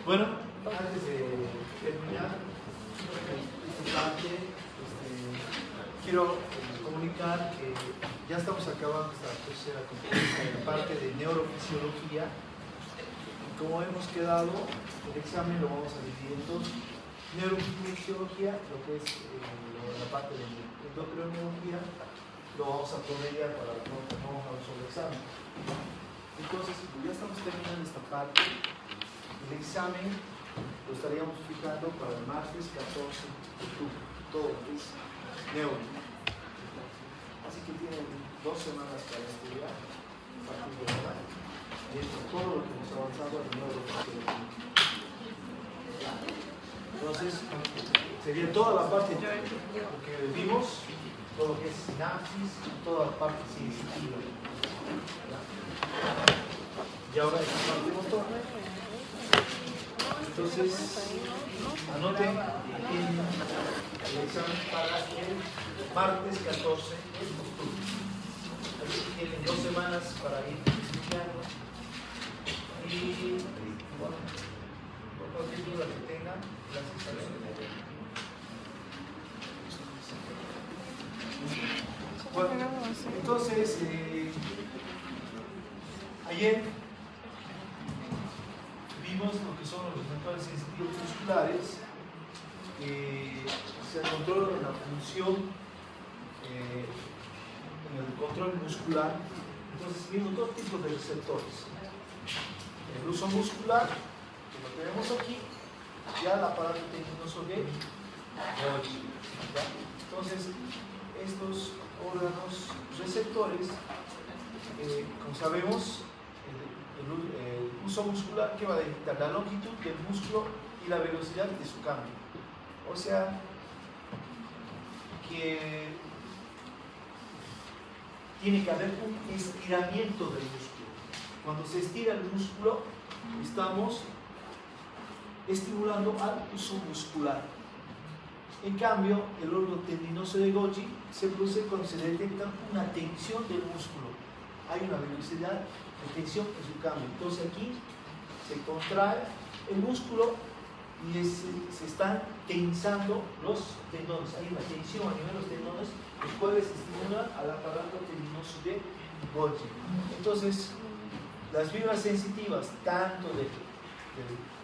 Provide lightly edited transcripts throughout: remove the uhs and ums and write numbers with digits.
Bueno, antes de terminar esta parte, quiero comunicar que ya estamos acabando esta tercera conferencia en la parte de neurofisiología. Y como hemos quedado, el examen lo vamos a dividir en dos: neurofisiología, lo que es la parte de endocrinología, lo vamos a promediar para no vamos sobre el examen. Entonces, ya estamos terminando esta parte. El examen lo estaríamos fijando para el martes 14 de octubre, todo lo que es neuro. Así que tienen 2 semanas para estudiar a partir de ahora. Y esto es todo lo que hemos avanzado en neurofisiología. Entonces, sería toda la parte que vimos, todo lo que es sinapsis, toda la parte sensitiva. Y ahora esta parte motor. Entonces, anoten el examen para el martes 14 de octubre. Así que tienen 2 semanas para ir estudiando. Y bueno, por cualquier duda que tengan, gracias a Dios. Bueno, entonces, ayer vimos lo que son los receptores sensitivos musculares, se controlan la función en el control muscular. Entonces vimos 2 tipos de receptores: el uso muscular, que lo tenemos aquí, ya el aparato tendinoso de Golgi. Entonces estos órganos receptores, como sabemos, el uso muscular, que va a dictar la longitud del músculo y la velocidad de su cambio. O sea que tiene que haber un estiramiento del músculo. Cuando se estira el músculo, estamos estimulando al uso muscular. En cambio, el órgano tendinoso de Golgi se produce cuando se detecta una tensión del músculo. Hay una velocidad de tensión en su cambio. Entonces aquí se contrae el músculo y se están tensando los tendones. Hay una tensión a nivel de los tendones, los cuales estimulan al aparato tendinoso de Golgi. Entonces, las fibras sensitivas, tanto del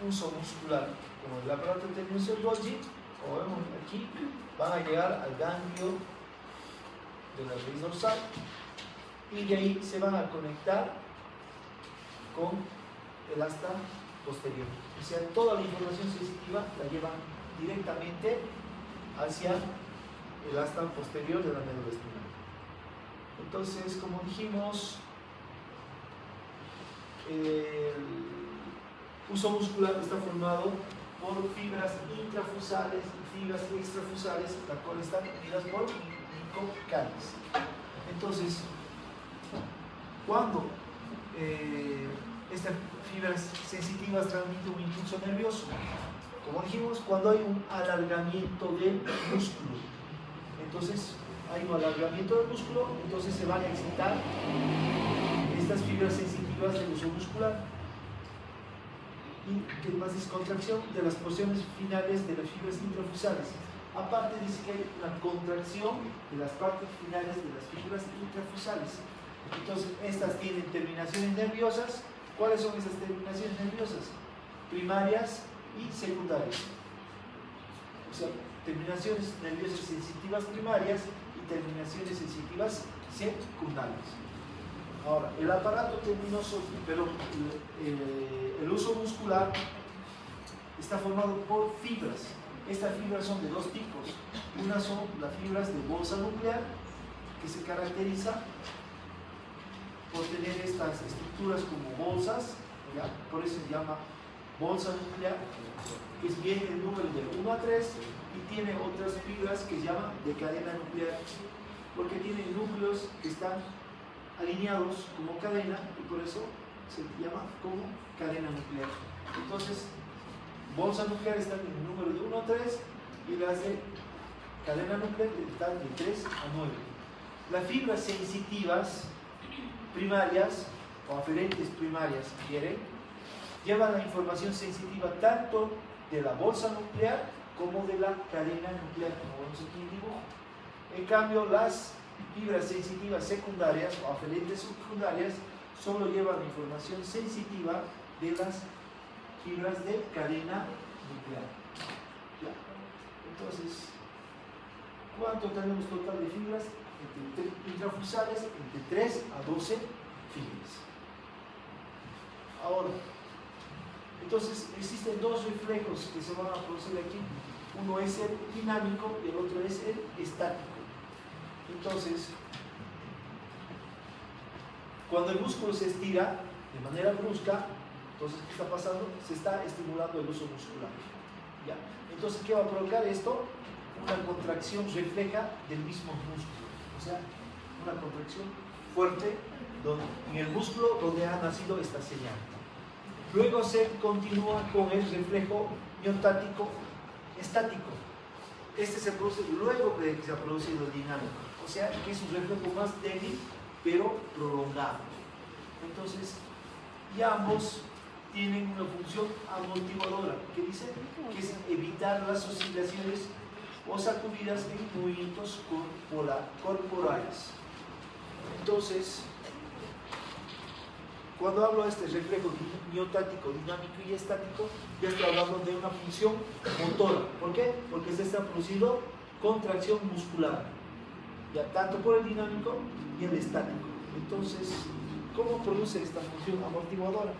uso muscular como del aparato tendinoso de Golgi, como vemos aquí, van a llegar al ganglio de la raíz dorsal y de ahí se van a conectar con el asta posterior. O sea, toda la información sensitiva la llevan directamente hacia el asta posterior de la médula espinal. Entonces, como dijimos, el uso muscular está formado por fibras intrafusales y fibras extrafusales, las cuales están unidas por micocáliz. Entonces, cuando estas fibras sensitivas transmiten un impulso nervioso, como dijimos, cuando hay un alargamiento del músculo, entonces hay un alargamiento del músculo, entonces se van a excitar estas fibras sensitivas del uso muscular. Y que más es contracción de las porciones finales de las fibras intrafusales. Aparte dice que hay una contracción de las partes finales de las fibras intrafusales. Entonces estas tienen terminaciones nerviosas. ¿Cuáles son esas terminaciones nerviosas? Primarias y secundarias. O sea, terminaciones nerviosas sensitivas primarias y terminaciones sensitivas secundarias. Ahora, el aparato tendinoso, pero el uso muscular está formado por fibras. Estas fibras son de 2 tipos. Una son las fibras de bolsa nuclear, que se caracteriza por tener estas estructuras como bolsas, ¿ya? Por eso se llama bolsa nuclear, que viene el número de 1 a 3, y tiene otras fibras que se llaman de cadena nuclear, porque tienen núcleos que están alineados como cadena y por eso se llama como cadena nuclear. Entonces, bolsa nuclear están en el número de 1 a 3 y las de cadena nuclear están de 3 a 9. Las fibras sensitivas primarias o aferentes primarias, si quieren, llevan la información sensitiva tanto de la bolsa nuclear como de la cadena nuclear, como vemos aquí en el dibujo. En cambio, las fibras sensitivas secundarias o aferentes secundarias solo llevan la información sensitiva de las fibras de cadena nuclear. ¿Ya? Entonces, ¿cuánto tenemos total de fibras? Intrafusales entre 3 a 12 fibras. Ahora, entonces existen dos reflejos que se van a producir aquí. Uno es el dinámico y el otro es el estático. Entonces, cuando el músculo se estira de manera brusca, entonces, ¿qué está pasando? Se está estimulando el uso muscular. ¿Ya? Entonces, ¿qué va a provocar esto? Una contracción refleja del mismo músculo. O sea, una contracción fuerte en el músculo donde ha nacido esta señal. Luego se continúa con el reflejo miotático estático. Este se produce luego de que se ha producido el dinámico. O sea, que es un reflejo más débil, pero prolongado. Entonces, y ambos tienen una función amortiguadora. ¿Qué dice? Que es evitar las oscilaciones o sacudidas en movimientos corporales. Entonces, cuando hablo de este reflejo miotático, dinámico y estático, ya estoy hablando de una función motora. ¿Por qué? Porque se está produciendo contracción muscular, ya tanto por el dinámico y el estático. Entonces, ¿cómo produce esta función amortiguadora?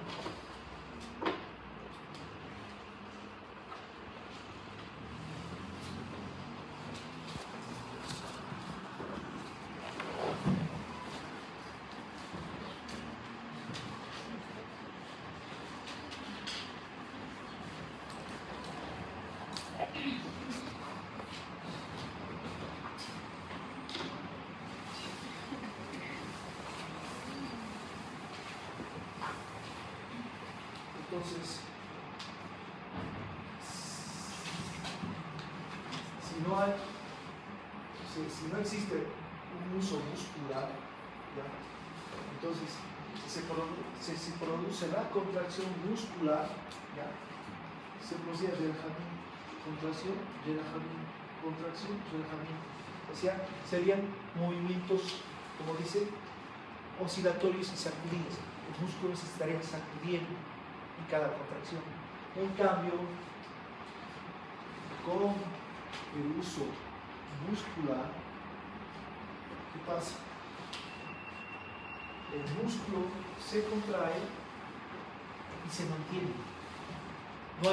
Entonces, si no existe un uso muscular, ¿ya? Entonces se produce la contracción muscular, ¿ya? Se produce relajamiento, contracción, relajamiento, contracción, relajamiento. O sea, serían movimientos, como dice, oscilatorios y sacudidos. Los músculos estarían sacudiendo en cada contracción. En cambio, con el uso muscular, ¿qué pasa? El músculo se contrae y se mantiene. No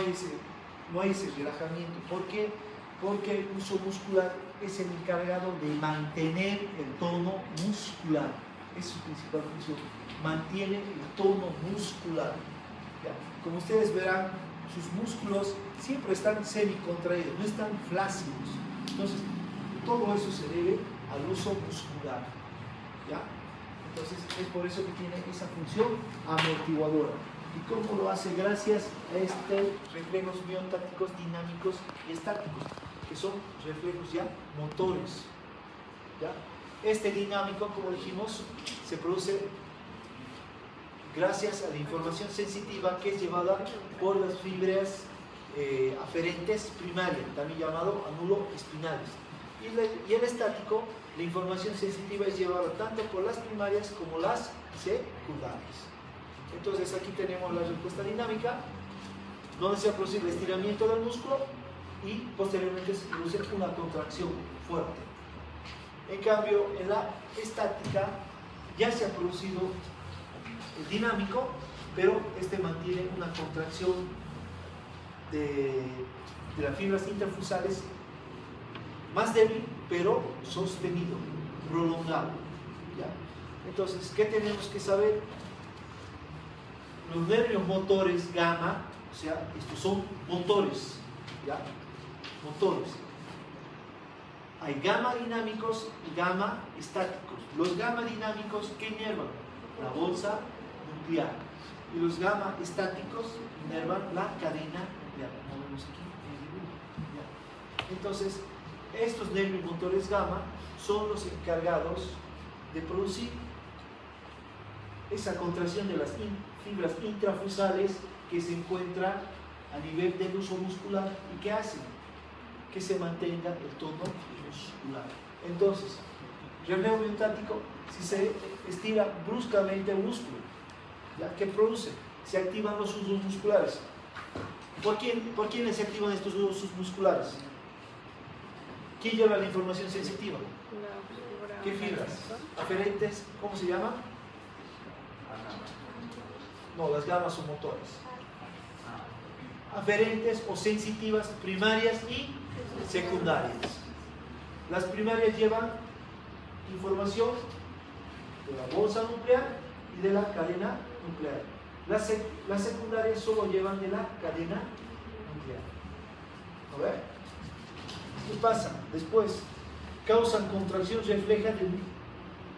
hay ese relajamiento. ¿Por qué? Porque el uso muscular es el encargado de mantener el tono muscular. Es su principal función. Mantiene el tono muscular. ¿Ya? Como ustedes verán, sus músculos siempre están semicontraídos, no están flácidos. Entonces, todo eso se debe al uso muscular. ¿Ya? Entonces, es por eso que tiene esa función amortiguadora. ¿Y cómo lo hace? Gracias a estos reflejos miotáticos, dinámicos y estáticos, que son reflejos ya motores. ¿Ya? Este dinámico, como dijimos, se produce gracias a la información sensitiva que es llevada por las fibras aferentes primarias, también llamado anulo espinales. Y el estático, la información sensitiva es llevada tanto por las primarias como las secundarias. Entonces aquí tenemos la respuesta dinámica, donde se produce el estiramiento del músculo y posteriormente se produce una contracción fuerte. En cambio, en la estática ya se ha producido el dinámico, pero este mantiene una contracción de las fibras interfusales más débil, pero sostenido, prolongado. ¿Ya? Entonces, ¿qué tenemos que saber? Los nervios motores gamma, o sea, estos son motores, ¿ya? Motores. Hay gamma dinámicos y gamma estáticos. Los gamma dinámicos, ¿qué inervan? La bolsa nuclear. Y los gamma estáticos inervan la cadena nuclear. Como vemos aquí en el dibujo. ¿Ya? Entonces, estos nervios motores gamma son los encargados de producir esa contracción de las fibras intrafusales que se encuentran a nivel del uso muscular y que hacen que se mantenga el tono muscular. Entonces, reflejo miostático, si se estira bruscamente el músculo, ¿ya? ¿Qué produce? Se activan los usos musculares. ¿Por quiénes se activan estos usos musculares? ¿Quién lleva la información sensitiva? ¿Qué fibras? Aferentes, ¿cómo se llama? No, las gamas son motores. Aferentes o sensitivas primarias y secundarias. Las primarias llevan información de la bolsa nuclear y de la cadena nuclear. Las secundarias solo llevan de la cadena nuclear. ¿A ver? ¿Qué pasa? Después, causan contracción refleja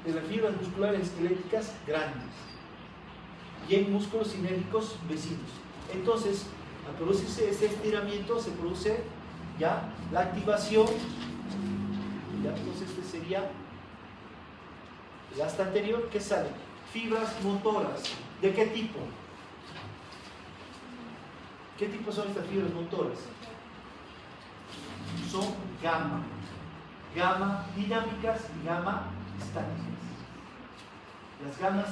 de las fibras musculares esqueléticas grandes y en músculos sinérgicos vecinos. Entonces, al producirse este estiramiento, se produce ya la activación. Ya, entonces, este sería el hasta anterior. ¿Qué sale? Fibras motoras. ¿De qué tipo? ¿Qué tipo son estas fibras motoras? Son gamma. Gamma dinámicas y gamma estáticas. Las gamas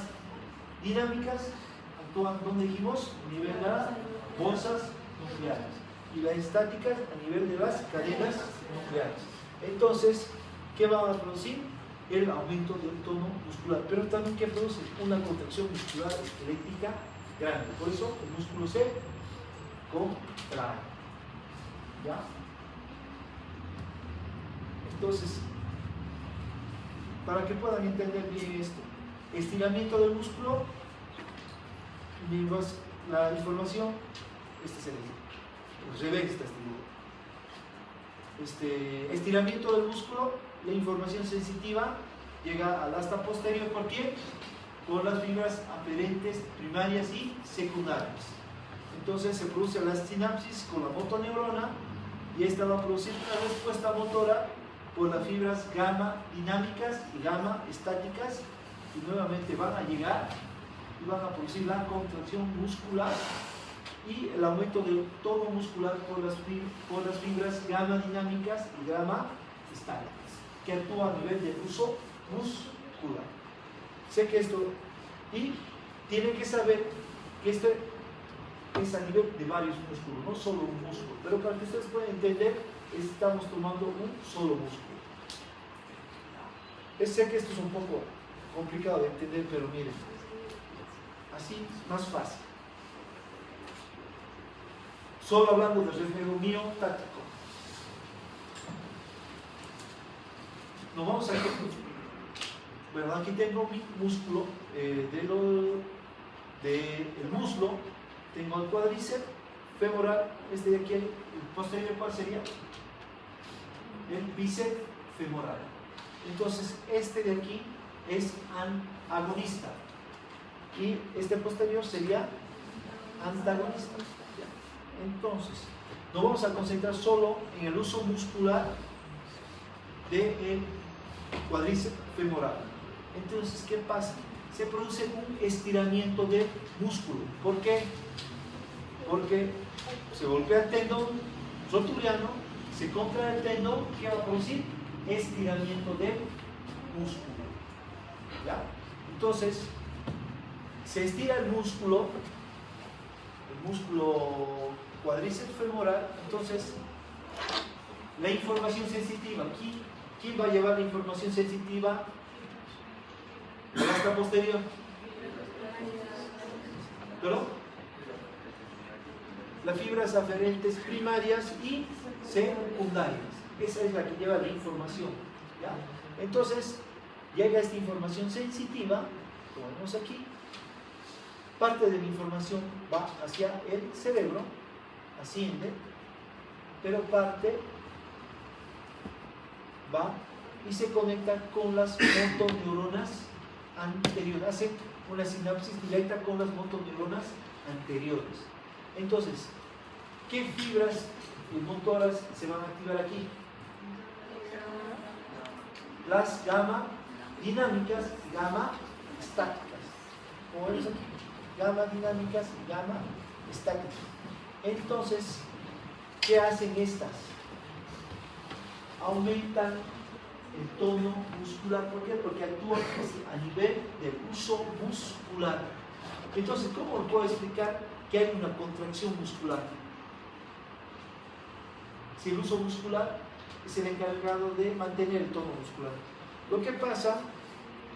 dinámicas actúan, ¿dónde dijimos? A nivel de las bolsas nucleares. Y las estáticas a nivel de las cadenas nucleares. Entonces, ¿qué van a producir? El aumento del tono muscular. Pero también, ¿qué produce? Una contracción muscular esquelética grande. Por eso el músculo se contrae. ¿Ya? Entonces, para que puedan entender bien esto, estiramiento del músculo, la información, este es el revés, estiramiento del músculo, la información sensitiva llega al asta posterior. ¿Por qué? Por las fibras aferentes primarias y secundarias. Entonces se produce la sinapsis con la motoneurona y esta va a producir una respuesta motora por las fibras gamma dinámicas y gamma estáticas, y nuevamente van a llegar y van a producir la contracción muscular y el aumento del tono muscular por las fibras gamma dinámicas y gamma estáticas, que actúan a nivel del uso muscular. Sé que esto, y tienen que saber que esto es a nivel de varios músculos, no solo un músculo, pero para que ustedes puedan entender, estamos tomando un solo músculo. Sé que esto es un poco complicado de entender, pero miren, así es más fácil. Solo hablando del reflejo miostático. Nos vamos a ver. Bueno, aquí tengo mi músculo del muslo, tengo el cuádriceps femoral, este de aquí, el posterior, ¿cuál sería? El bíceps femoral. Entonces, este de aquí es agonista y este posterior sería antagonista. Entonces, nos vamos a concentrar solo en el uso muscular del cuádriceps femoral. Entonces, ¿qué pasa? Se produce un estiramiento del músculo. ¿Por qué? Porque se golpea el tendón rotuliano, se contrae el tendón, ¿qué va a producir? Estiramiento del músculo. ¿Ya? Entonces, se estira el músculo cuádriceps femoral. Entonces, la información sensitiva, ¿quién va a llevar la información sensitiva? ¿El asta posterior? ¿Perdón? Las fibras aferentes primarias y secundarias. Esa es la que lleva la información. ¿Ya? Entonces, llega esta información sensitiva, como vemos aquí. Parte de la información va hacia el cerebro, asciende, pero parte va y se conecta con las motoneuronas anteriores, hace una sinapsis directa con las motoneuronas anteriores. Entonces, ¿qué fibras motoras se van a activar aquí? Las gamma dinámicas y gamma estáticas. como vemos aquí, gamma dinámicas y gamma estáticas. Entonces, ¿qué hacen estas? Aumentan el tono muscular. ¿Por qué? Porque actúan a nivel del uso muscular. Entonces, ¿cómo puedo explicar que hay una contracción muscular? Si el uso muscular es el encargado de mantener el tono muscular. Lo que pasa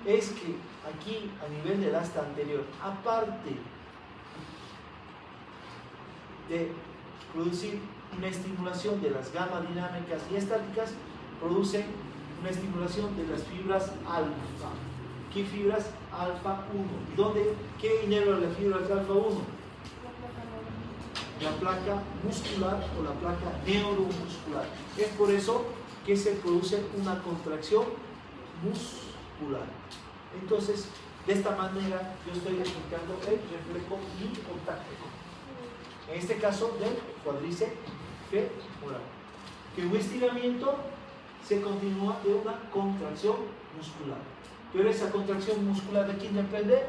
es que aquí, a nivel del asta anterior, aparte de producir una estimulación de las gamma dinámicas y estáticas, produce una estimulación de las fibras alfa. ¿Qué fibras? Alfa 1. ¿Y dónde? ¿Qué inerva las fibras alfa 1? La placa muscular o la placa neuromuscular. Es por eso que se produce una contracción muscular. Entonces, de esta manera yo estoy explicando el reflejo bioctáctico. En este caso del cuádriceps femoral. Que un estiramiento se continúa de una contracción muscular. Pero esa contracción muscular, ¿de quién depende?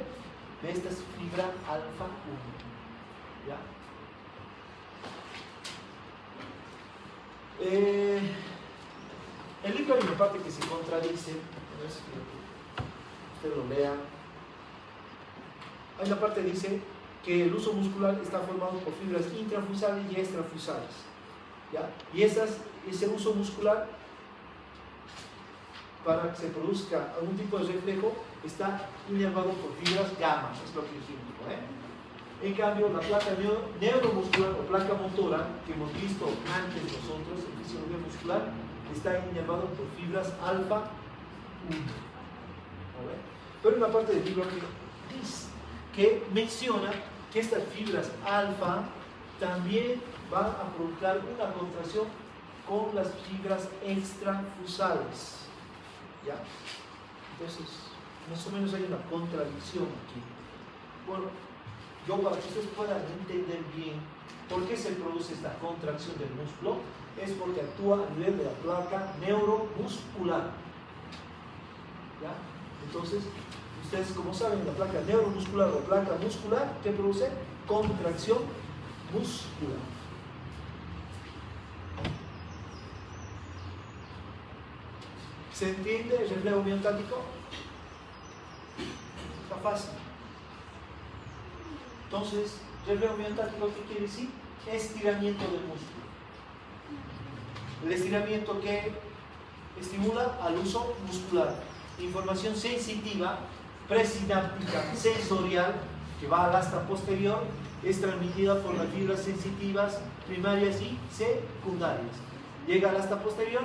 De esta fibra alfa 1. ¿Ya? El libro hay una parte que se contradice, a ver si usted lo lea. Hay una parte que dice que el uso muscular está formado por fibras intrafusales y extrafusales, ¿ya? Y ese uso muscular, para que se produzca algún tipo de reflejo, está inervado por fibras gamma, es lo que dijimos, En cambio, la placa neuromuscular o placa motora, que hemos visto antes nosotros en fisiología muscular, está inervado por fibras alfa 1. Pero en la parte del libro que menciona que estas fibras alfa también van a provocar una contracción con las fibras extrafusales. ¿Ya? Entonces, más o menos hay una contradicción aquí. Bueno, yo para que ustedes puedan entender bien por qué se produce esta contracción del músculo, es porque actúa a nivel de la placa neuromuscular. ¿Ya? Entonces, ustedes como saben, la placa neuromuscular o placa muscular, ¿qué produce? Contracción muscular. ¿Se entiende el reflejo miocárdico? Está fácil. Entonces, reflejo miocárdico, ¿qué quiere decir? Estiramiento del músculo. El estiramiento que estimula al uso muscular. Información sensitiva, presináptica, sensorial, que va al asta posterior, es transmitida por las fibras sensitivas primarias y secundarias. Llega al asta posterior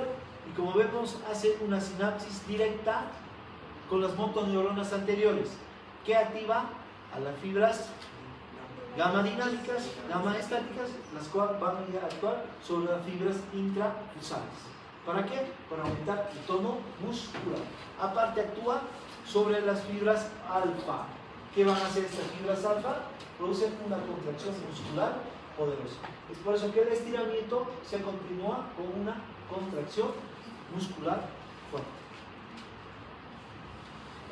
y, como vemos, hace una sinapsis directa con las motoneuronas anteriores, que activa a las fibras gamma dinámicas, gamma estáticas, las cuales van a actuar sobre las fibras intrafusales. ¿Para qué? Para aumentar el tono muscular. Aparte, actúa sobre las fibras alfa. ¿Qué van a hacer estas fibras alfa? Producen una contracción muscular poderosa. Es por eso que el estiramiento se continúa con una contracción muscular fuerte.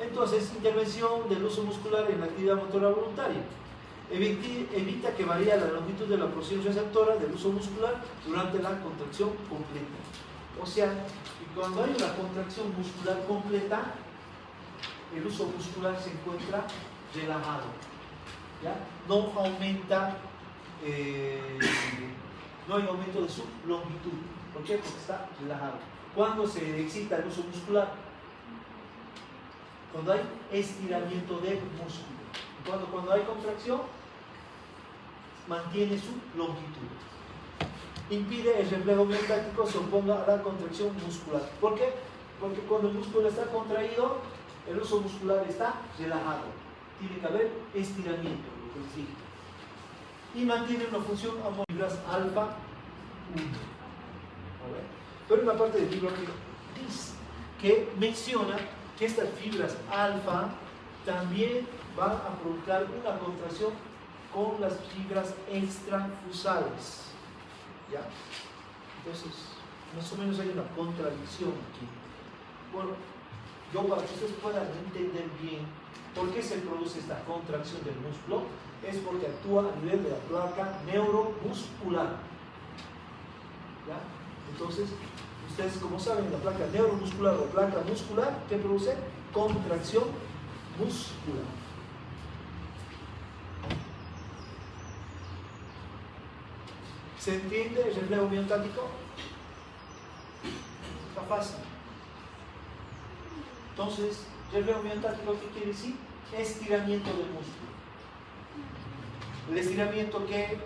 Entonces, intervención del uso muscular en la actividad motora voluntaria. Evita que varíe la longitud de la porción receptora del uso muscular durante la contracción completa. O sea, que cuando hay una contracción muscular completa, el uso muscular se encuentra relajado, ¿ya? No aumenta, no hay aumento de su longitud. ¿Por qué? Porque está relajado. ¿Cuándo se excita el uso muscular? Cuando hay estiramiento del músculo. Cuando hay contracción, mantiene su longitud. Impide el reflejo miocárdico se oponga a la contracción muscular. ¿Por qué? Porque cuando el músculo está contraído, el uso muscular está relajado. Tiene que haber estiramiento, lo que les dije. Y mantiene una función a fibras alfa 1. Pero en la parte del libro que menciona que estas fibras alfa también van a provocar una contracción con las fibras extrafusales. ¿Ya? Entonces, más o menos hay una contradicción aquí. Bueno, yo para que ustedes puedan entender bien ¿Por qué se produce esta contracción del músculo? Es porque actúa a nivel de la placa neuromuscular. ¿Ya? Entonces, ustedes como saben, la placa neuromuscular o placa muscular, ¿qué produce? Contracción muscular. ¿Se entiende el reflejo miotático? Está fácil. Entonces, reflejo miotático, ¿qué quiere decir? Estiramiento del músculo. El estiramiento que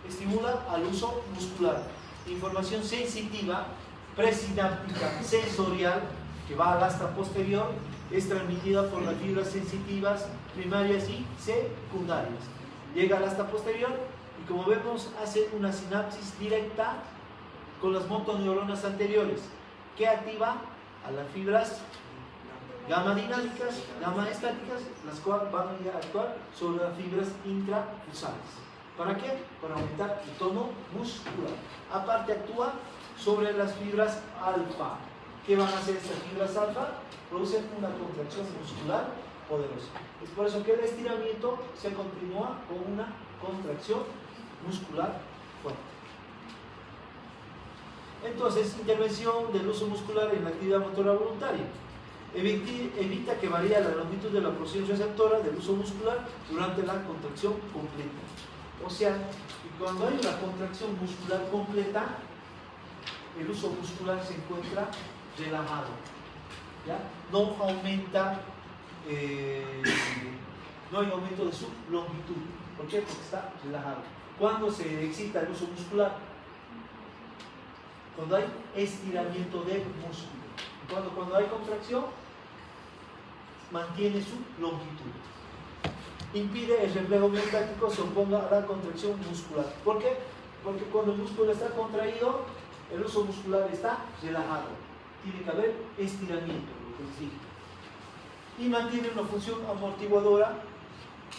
estimula al uso muscular. Información sensitiva, presináptica, sensorial, que va al asta posterior, es transmitida por las fibras sensitivas primarias y secundarias. Llega al asta posterior y, como vemos, hace una sinapsis directa con las motoneuronas anteriores, que activa a las fibras gamma dinámicas, gamma estáticas, las cuales van a actuar sobre las fibras intrafusales. ¿Para qué? Para aumentar el tono muscular. Aparte, actúa sobre las fibras alfa. ¿Qué van a hacer estas fibras alfa? Producen una contracción muscular poderosa. Es por eso que el estiramiento se continúa con una contracción muscular fuerte. Entonces, intervención del uso muscular en la actividad motora voluntaria. Evita que varíe la longitud de la porción receptora del uso muscular durante la contracción completa. O sea, que cuando hay una contracción muscular completa, el uso muscular se encuentra relajado. ¿Ya? No aumenta, no hay aumento de su longitud. ¿Por qué? Porque está relajado. ¿Cuándo se excita el uso muscular? Cuando hay estiramiento del músculo. Cuando hay contracción, mantiene su longitud. Impide el reflejo miotático se oponga a la contracción muscular. ¿Por qué? Porque cuando el músculo está contraído, el uso muscular está relajado. Tiene que haber estiramiento, lo que les dije. Y mantiene una función amortiguadora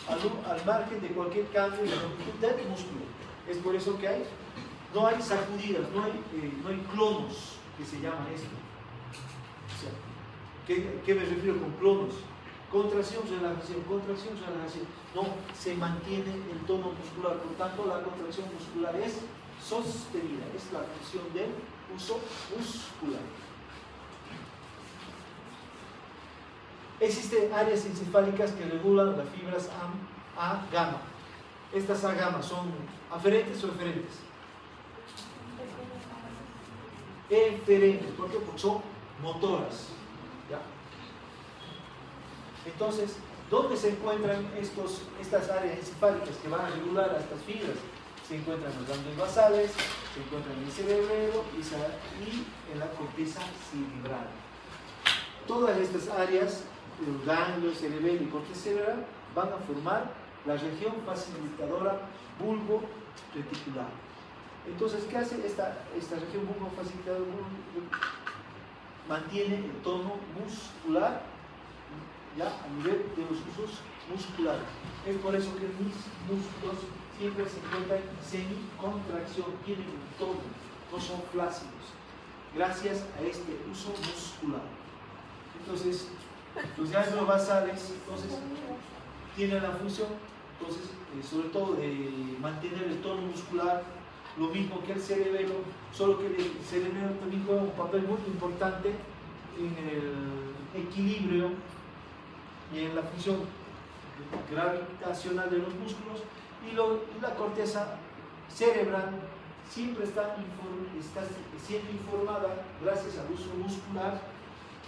al margen de cualquier cambio en la longitud del músculo. Es por eso que no hay sacudidas, no hay clonos, que se llama esto. O sea, ¿qué me refiero con clonos? Contracción, relajación, contracción, relajación. No, se mantiene el tono muscular, por tanto la contracción muscular es sostenida, es la función del uso muscular. Existen áreas encefálicas que regulan las fibras A gamma. Estas A gamma son aferentes o eferentes. Eferentes, ¿por qué? Porque son motoras. ¿Ya? Entonces, ¿dónde se encuentran estas áreas encefálicas que van a regular a estas fibras? Se encuentran en los ganglios basales, se encuentran en el cerebelo y en la corteza cerebral. Todas estas áreas, el ganglio, cerebelo y corteza cerebral, van a formar la región facilitadora bulbo-reticular. Entonces, ¿qué hace esta región bulbo-facilitadora? Mantiene el tono muscular, ¿ya? A nivel de los usos musculares. Es por eso que mis músculos siempre se encuentran en semicontracción, tienen un tono, no son flácidos, gracias a este uso muscular. Entonces, los ganglios basales tienen la función, sobre todo de mantener el tono muscular, lo mismo que el cerebelo, solo que el cerebelo también juega un papel muy importante en el equilibrio y en la función gravitacional de los músculos, y la corteza cerebral siempre está siendo informada gracias al uso muscular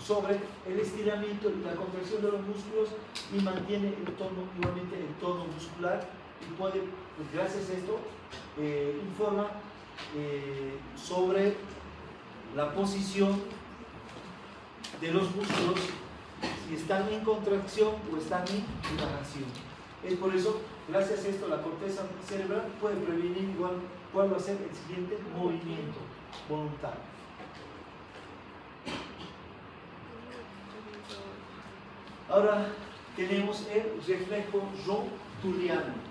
sobre el estiramiento y la contracción de los músculos, y mantiene igualmente el tono muscular, y puede, pues gracias a esto, informa sobre la posición de los músculos, si están en contracción o están en relajación. Es por eso, gracias a esto, la corteza cerebral puede prevenir cuál va a ser el siguiente movimiento voluntario. Ahora tenemos el reflejo rotuliano.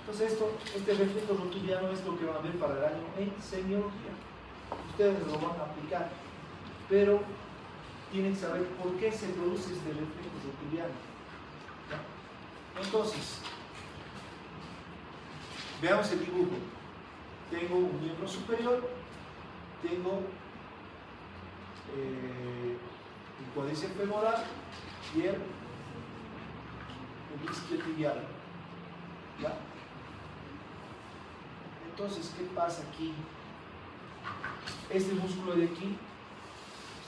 Entonces este reflejo rotuliano es lo que van a ver para el año en semiología. Ustedes lo van a aplicar, pero tienen que saber por qué se produce este reflejo rotuliano. ¿Ya? Entonces, veamos el dibujo. Tengo un miembro superior, tengo el cuádriceps femoral y el isquiotibial. ¿Ya? Entonces, ¿qué pasa aquí? Este músculo de aquí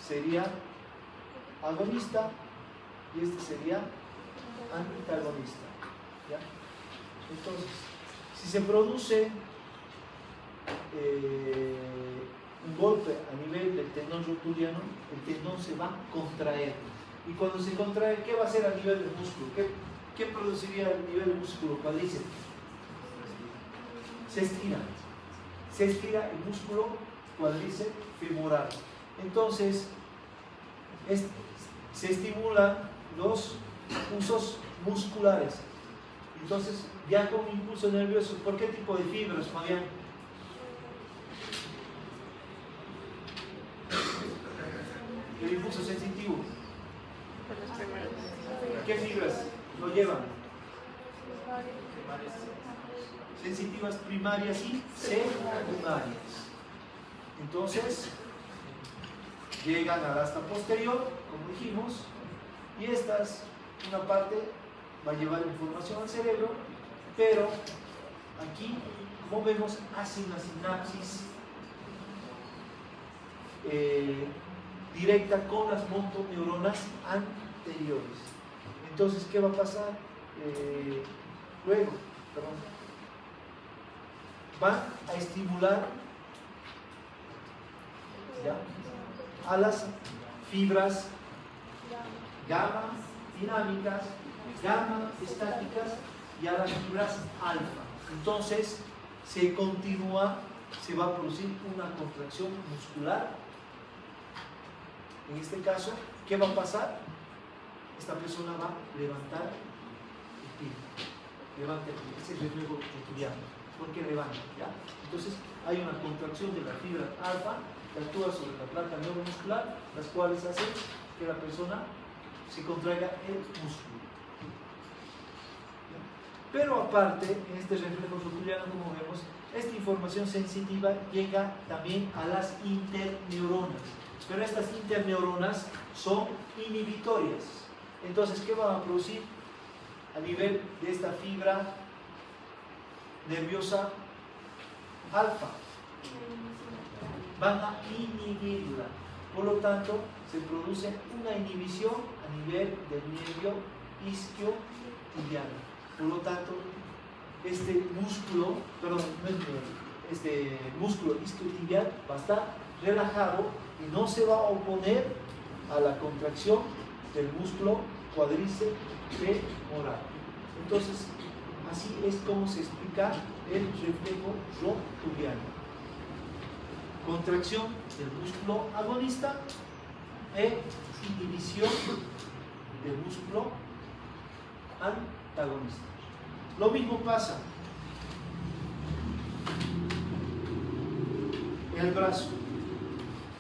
sería agonista y este sería antagonista. ¿Ya? Entonces, si se produce un golpe a nivel del tendón rotuliano, el tendón se va a contraer. Y cuando se contrae, ¿qué va a hacer a nivel del músculo? ¿Qué produciría a nivel del músculo cuádriceps? Se estira el músculo cuádriceps femoral. Entonces, se estimulan los usos musculares. Entonces, viaja un impulso nervioso. ¿Por qué tipo de fibras, Fabián? El impulso sensitivo. ¿Qué fibras lo llevan? Sensitivas primarias y secundarias. Entonces, llegan al asta posterior, como dijimos, y una parte va a llevar información al cerebro, pero aquí, como vemos, hace una sinapsis directa con las motoneuronas anteriores. Entonces, ¿qué va a pasar? Van a estimular, ¿ya?, a las fibras gamma dinámicas, gamma estáticas y a las fibras alfa. Entonces se va a producir una contracción muscular. En este caso, ¿qué va a pasar? Esta persona va a levantar el pie. Levanta el pie. Ese es el reflejo rotuliano. ¿Por qué levanta? ¿Ya? Entonces hay una contracción de la fibra alfa que actúa sobre la placa neuromuscular, las cuales hacen que la persona se contraiga el músculo. ¿Ya? Pero aparte, en este reflejo rotuliano, como vemos, esta información sensitiva llega también a las interneuronas. Pero estas interneuronas son inhibitorias. Entonces, ¿qué van a producir a nivel de esta fibra nerviosa alfa? Van a inhibirla. Por lo tanto, se produce una inhibición a nivel del nervio isquiotibial. Por lo tanto, este músculo isquiotibial va a estar relajado y no se va a oponer a la contracción del músculo cuádriceps femoral. Entonces, así es como se explica el reflejo rotuliano. Contracción del músculo agonista e inhibición del músculo antagonista. Lo mismo pasa en el brazo.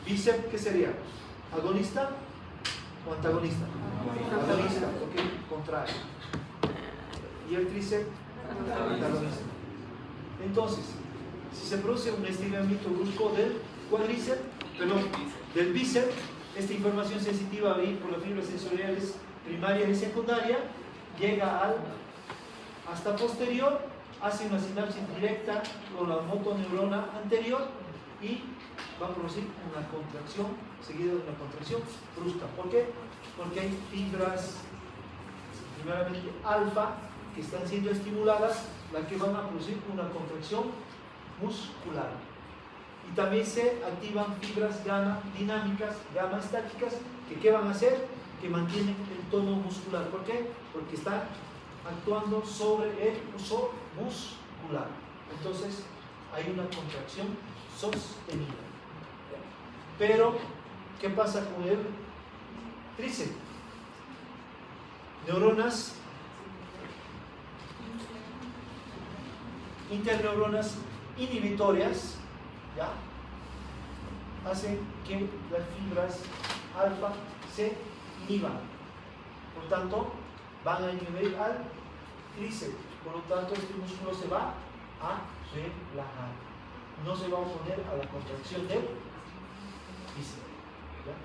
Bíceps, ¿qué sería? ¿Agonista o antagonista? Agonista, porque contrae. Y el tríceps, antagonista. Entonces, si se produce un estiramiento brusco del cuádriceps, del bíceps, esta información sensitiva va a ir por las fibras sensoriales primaria y secundaria, llega hasta posterior, hace una sinapsis directa con la motoneurona anterior y va a producir una contracción seguida de una contracción brusca. ¿Por qué? Porque hay fibras, primeramente alfa, que están siendo estimuladas, las que van a producir una contracción muscular. Y también se activan fibras gamma dinámicas, gamma estáticas, que ¿qué van a hacer? Que mantienen el tono muscular. ¿Por qué? Porque están actuando sobre el uso muscular. Entonces hay una contracción sostenida. Pero, ¿qué pasa con el tríceps? Neuronas, interneuronas inhibitorias, ¿ya?, hacen que las fibras alfa se inhiban. Por tanto, van a inhibir al tríceps. Por lo tanto, este músculo se va a relajar. No se va a oponer a la contracción del bíceps. ¿Ya?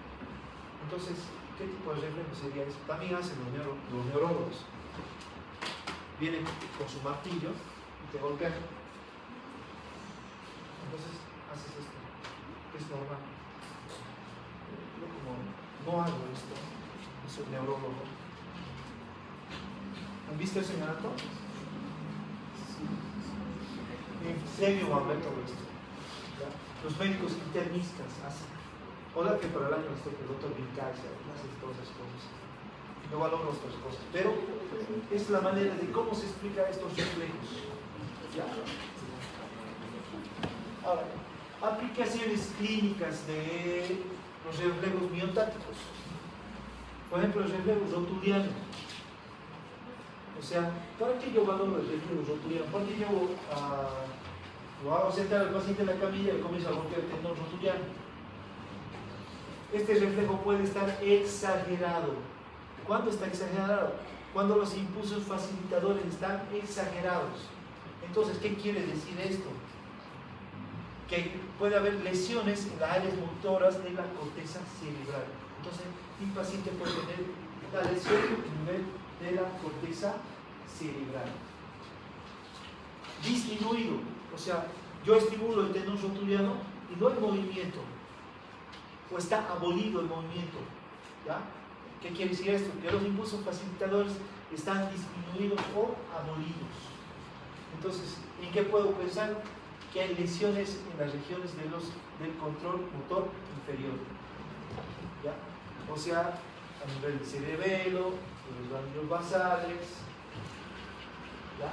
Entonces, ¿qué tipo de reflejo sería eso? También hacen los neurólogos. Vienen con su martillo y te golpean. Entonces, haces esto. Es normal. Yo como no hago esto, es un neurólogo. ¿Han visto ese gato? Sí. En serio van a ver todo esto. ¿Ya? Los médicos internistas hacen. Hola que para el año estoy el doctor Vilcaiza, hace todas esas cosas. No valoro otras cosas, pero es la manera de cómo se explica estos reflejos. ¿Ya? Ahora, aplicaciones clínicas de los reflejos miotáticos. Por ejemplo, el reflejo rotuliano. O sea, ¿para qué yo valoro el reflejo rotuliano? Porque yo lo hago sentar al paciente en la camilla y comienzo a golpear el tendón rotuliano. Este reflejo puede estar exagerado. ¿Cuándo está exagerado? Cuando los impulsos facilitadores están exagerados. Entonces, ¿qué quiere decir esto? Que puede haber lesiones en las áreas motoras de la corteza cerebral. Entonces, el paciente puede tener la lesión a nivel de la corteza cerebral. Disminuido, o sea, yo estimulo el tendón rotuliano y no hay movimiento, o está abolido el movimiento. ¿Ya? ¿Qué quiere decir esto? Que los impulsos facilitadores están disminuidos o abolidos. Entonces, ¿en qué puedo pensar? Que hay lesiones en las regiones del control motor inferior. ¿Ya? O sea, a nivel del cerebelo, de los ganglios basales, ¿ya?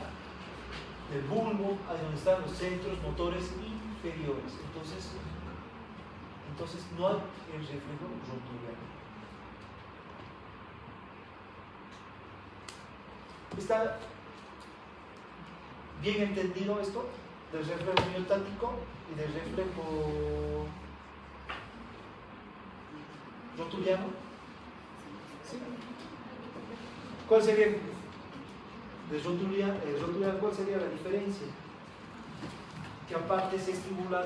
Del bulbo, ahí donde están los centros motores inferiores. Entonces no hay el reflejo rotuliano. ¿Está bien entendido esto del reflejo miotático y del reflejo rotuliano? ¿Sí? ¿Cuál sería el rotuliano? ¿Cuál sería la diferencia? Que aparte se estimulan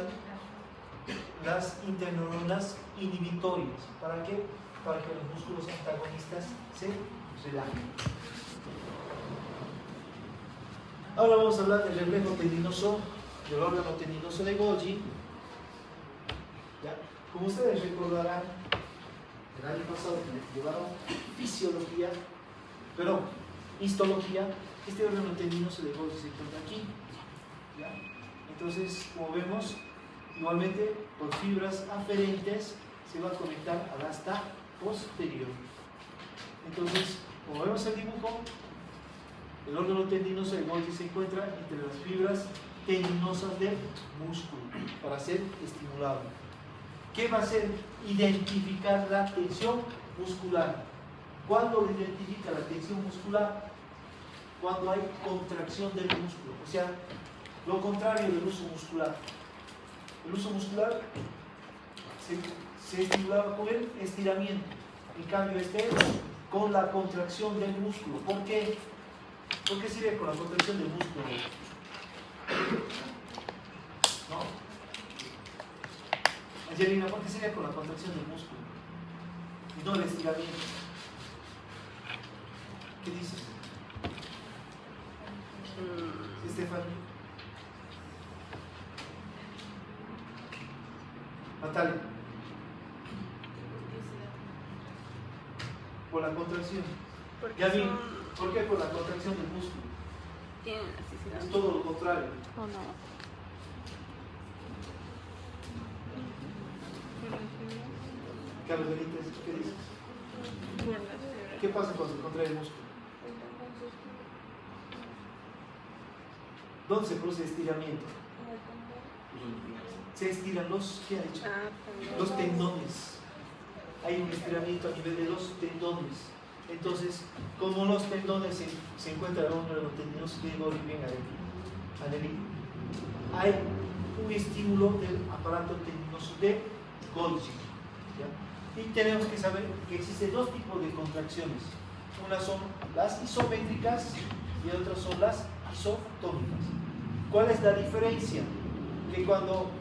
las interneuronas inhibitorias. ¿Para qué? Para que los músculos antagonistas se relajen. Ahora vamos a hablar del reflejo tendinoso, del órgano tendinoso de Golgi. ¿Ya? Como ustedes recordarán, el año pasado que llevaron fisiología, pero histología, este órgano tendinoso de Golgi se encuentra aquí. ¿Ya? Entonces, como vemos, igualmente por fibras aferentes se va a conectar al asta posterior. Entonces, como vemos el dibujo, el órgano tendinoso de Golgi se encuentra entre las fibras tendinosas del músculo para ser estimulado. ¿Qué va a hacer? Identificar la tensión muscular. ¿Cuándo identifica la tensión muscular? Cuando hay contracción del músculo, o sea, lo contrario del uso muscular. El uso muscular se estimulaba con el estiramiento, en cambio con la contracción del músculo. ¿Por qué? ¿Por qué sirve con la contracción del músculo? ¿No? Angelina, ¿por qué sería con la contracción del músculo? Y no el estiramiento. ¿Qué dices? Stephanie. Natalia. Por la contracción. Yamin, ¿por qué por la contracción del músculo? Tiene elasticidad. Es todo lo contrario. ¿O no? Carlos Benítez, ¿qué dices? Por las fibras. ¿Qué pasa cuando se contrae el músculo? ¿Dónde se produce estiramiento? Se estiran los, ¿qué ha dicho? Los tendones. Hay un estiramiento a nivel de los tendones. Entonces, como los tendones se encuentran en uno de los tendinosos de Golgi, bien adherido, hay un estímulo del aparato tendinoso de Golgi. ¿Ya? Y tenemos que saber que existen dos tipos de contracciones. Unas son las isométricas y otras son las isotónicas. ¿Cuál es la diferencia? Que cuando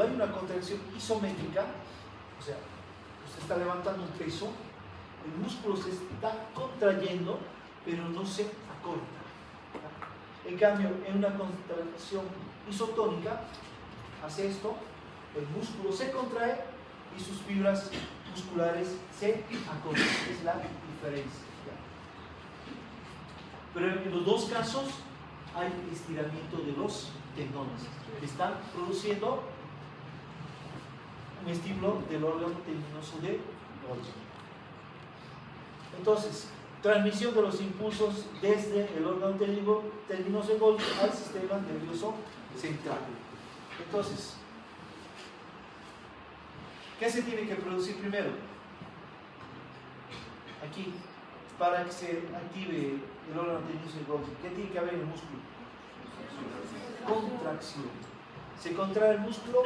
hay una contracción isométrica, o sea, usted está levantando un peso, el músculo se está contrayendo, pero no se acorta. En cambio, en una contracción isotónica, hace esto, el músculo se contrae y sus fibras musculares se acortan. Es la diferencia. Pero en los dos casos hay estiramiento de los tendones que están produciendo un estímulo del órgano tendinoso de Golgi. Entonces, transmisión de los impulsos desde el órgano tendinoso de Golgi al sistema nervioso central. Entonces, ¿qué se tiene que producir primero? Aquí, para que se active el órgano tendinoso de Golgi, ¿qué tiene que haber en el músculo? Contracción. Se contrae el músculo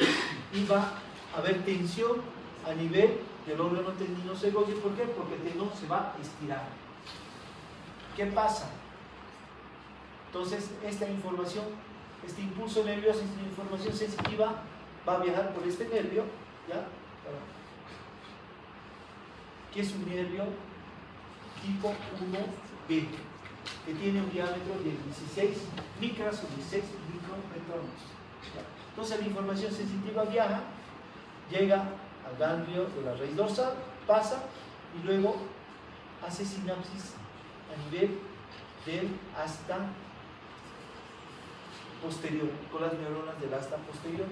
y va a haber tensión a nivel del órgano tendinoso de Golgi. ¿Por qué? Porque el tendón se va a estirar. ¿Qué pasa? Entonces, esta información, este impulso nervioso, esta información sensitiva va a viajar por este nervio, ¿ya? Que es un nervio tipo 1B, que tiene un diámetro de 16 micras o 16 micrometrones. Entonces la información sensitiva viaja, llega al ganglio de la raíz dorsal, pasa y luego hace sinapsis a nivel del asta posterior, con las neuronas del asta posterior.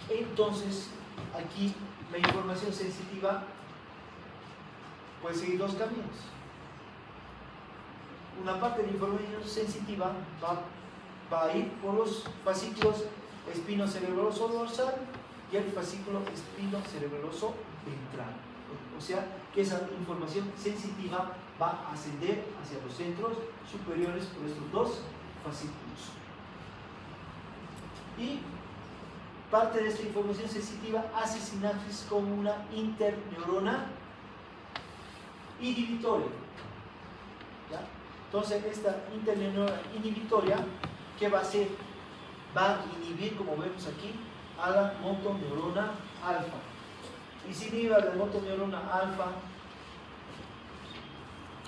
Entonces, aquí la información sensitiva puede seguir dos caminos. Una parte de la información sensitiva va a ir por los fascículos espinocerebroso dorsal y el fascículo espinocerebroso ventral. O sea, que esa información sensitiva va a ascender hacia los centros superiores por estos dos fascículos. Y parte de esta información sensitiva hace sinapsis con una interneurona inhibitoria. ¿Ya? Entonces, esta interneurona inhibitoria, ¿qué va a hacer? Va a inhibir, como vemos aquí, a la motoneurona alfa. Y si inhibe a la motoneurona alfa,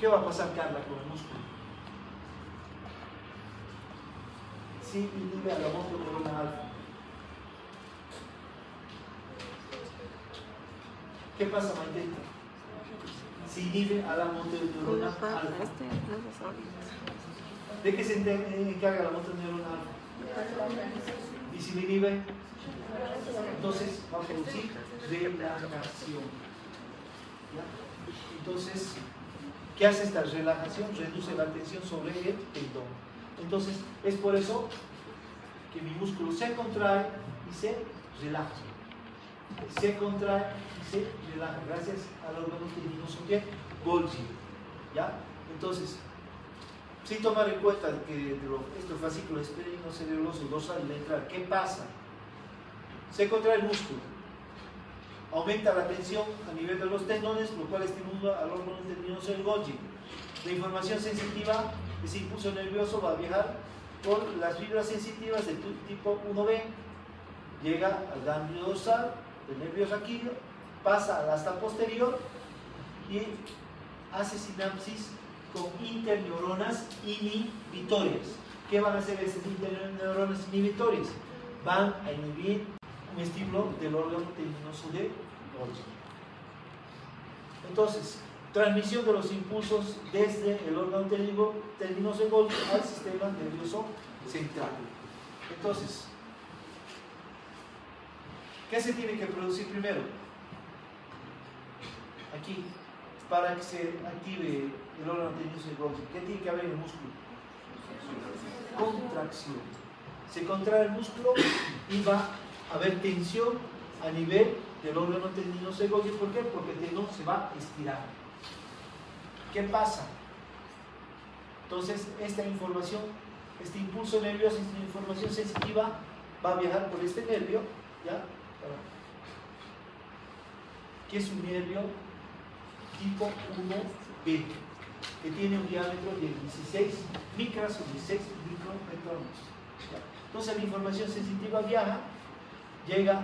¿qué va a pasar, Carla, con el músculo? Si inhibe a la motoneurona alfa, ¿qué pasa, Maite? Si inhibe a la motoneurona alfa. ¿De qué se encarga la motoneurona alfa? Y si lo inhibe, entonces va a producir relajación. ¿Ya? Entonces, ¿qué hace esta relajación? Reduce la tensión sobre el tendón. Entonces, es por eso que mi músculo se contrae y se relaja. Se contrae y se relaja gracias al órgano tendinoso de Golgi. ¿Ya? Entonces, sin tomar en cuenta que estos fascículos espinocerebroso dorsal y ventral, ¿qué pasa? Se contrae el músculo, aumenta la tensión a nivel de los tendones, lo cual estimula al órgano tendinoso del Golgi. La información sensitiva, ese impulso nervioso va a viajar por las fibras sensitivas del tipo 1B, llega al ganglio dorsal del nervio raquídeo, pasa al asta posterior y hace sinapsis con interneuronas inhibitorias. ¿Qué van a hacer esas interneuronas inhibitorias? Van a inhibir un estímulo del órgano tendinoso de Golgi. Entonces, transmisión de los impulsos desde el órgano tendinoso de Golgi al sistema nervioso central. Entonces, ¿qué se tiene que producir primero? Aquí, para que se active el órgano tendinoso de Golgi, ¿qué tiene que haber en el músculo? Contracción. Se contrae el músculo y va a haber tensión a nivel del órgano tendinoso de Golgi. ¿Por qué? Porque el tendón se va a estirar. ¿Qué pasa? Entonces, esta información, este impulso nervioso, esta información sensitiva va a viajar por este nervio, ¿ya? que es un nervio tipo 1B, que tiene un diámetro de 16 micras o 16 micrometrones. Entonces la información sensitiva viaja, llega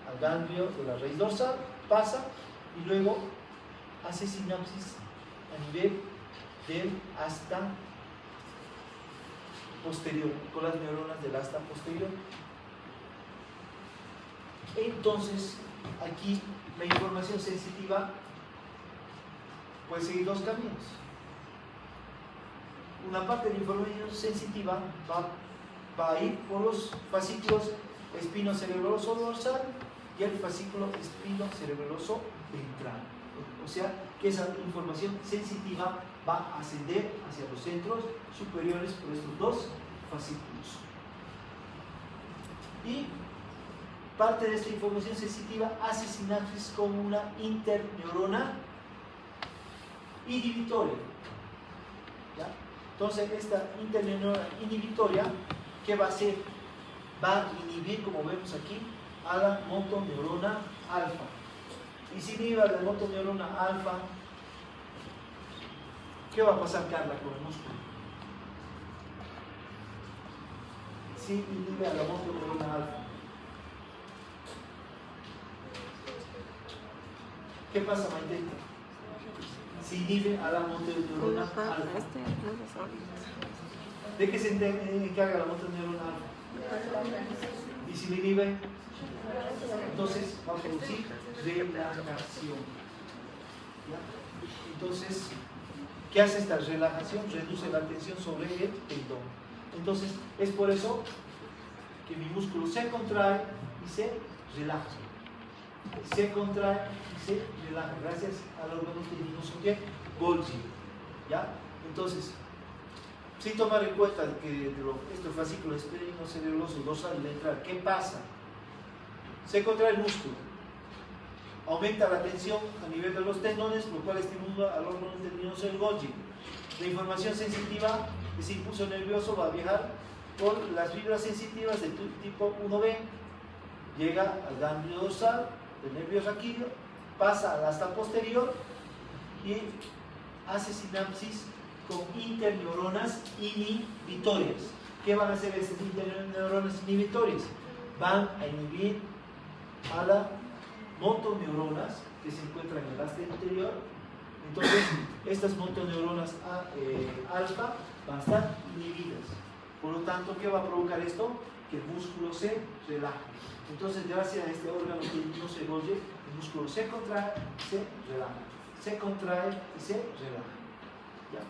al ganglio de la raíz dorsal, pasa y luego hace sinapsis a nivel del asta posterior, con las neuronas del asta posterior. Entonces, aquí la información sensitiva puede seguir dos caminos. Una parte de la información sensitiva va a ir por los fascículos espinocerebroso dorsal y el fascículo espinocerebroso ventral. O sea, que esa información sensitiva va a ascender hacia los centros superiores por estos dos fascículos. Y parte de esta información sensitiva hace sinapsis con una interneurona inhibitoria. ¿Ya? Entonces, esta interneurona inhibitoria, ¿qué va a hacer? Va a inhibir, como vemos aquí, a la motoneurona alfa. Y si inhibe a la motoneurona alfa, ¿qué va a pasar, Carla, con el músculo? Si inhibe a la motoneurona alfa, ¿qué pasa, Maite? Si inhibe a la motoneurona alfa, ¿de qué se encarga la motoneurona alfa? Y si me inhibe, entonces va a producir relajación. ¿Ya? Entonces, ¿qué hace esta relajación? Reduce la tensión sobre el tendón. Entonces, es por eso que mi músculo se contrae y se relaja. Se contrae y se relaja, gracias al órgano tendinoso de Golgi. ¿Ya? Entonces, sin tomar en cuenta que estos fascículos espinocerebroso dorsal y ventral, ¿qué pasa? Se contrae el músculo, aumenta la tensión a nivel de los tendones, lo cual estimula al órgano tendinoso del Golgi. La información sensitiva, ese impulso nervioso va a viajar por las fibras sensitivas de tipo 1B, llega al ganglio dorsal del nervio raquídeo, pasa al asta posterior y hace sinapsis con interneuronas inhibitorias. ¿Qué van a hacer esas interneuronas inhibitorias? Van a inhibir a las motoneuronas que se encuentran en el asta anterior. Entonces, estas motoneuronas alfa van a estar inhibidas. Por lo tanto, ¿qué va a provocar esto? Que el músculo se relaje. Entonces, gracias a este órgano que no se Golgi, el músculo se contrae y se relaja. Se contrae y se relaja. ¿Ya?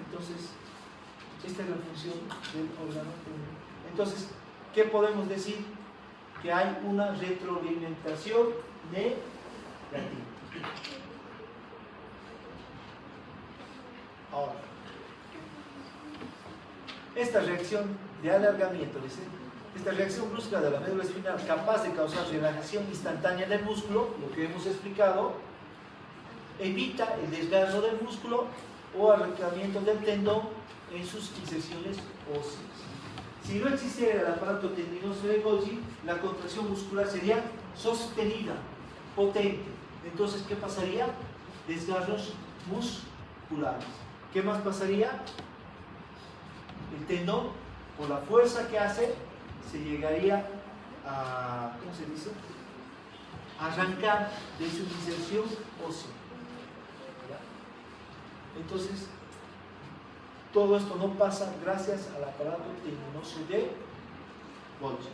Entonces, esta es la función del órgano. Entonces, ¿qué podemos decir? Que hay una retroalimentación negativa. Ahora, esta reacción de alargamiento, esta reacción brusca de la médula espinal capaz de causar relajación instantánea del músculo, lo que hemos explicado, evita el desgarro del músculo o arrancamiento del tendón en sus inserciones óseas. Si no existiera el aparato tendinoso de Golgi, la contracción muscular sería sostenida, potente. Entonces, ¿qué pasaría? Desgarros musculares. ¿Qué más pasaría? El tendón, por la fuerza que hace, se llegaría a, ¿cómo se dice? Arrancar de su inserción ósea. ¿Ya? Entonces, todo esto no pasa gracias al aparato tendinoso de Golgi.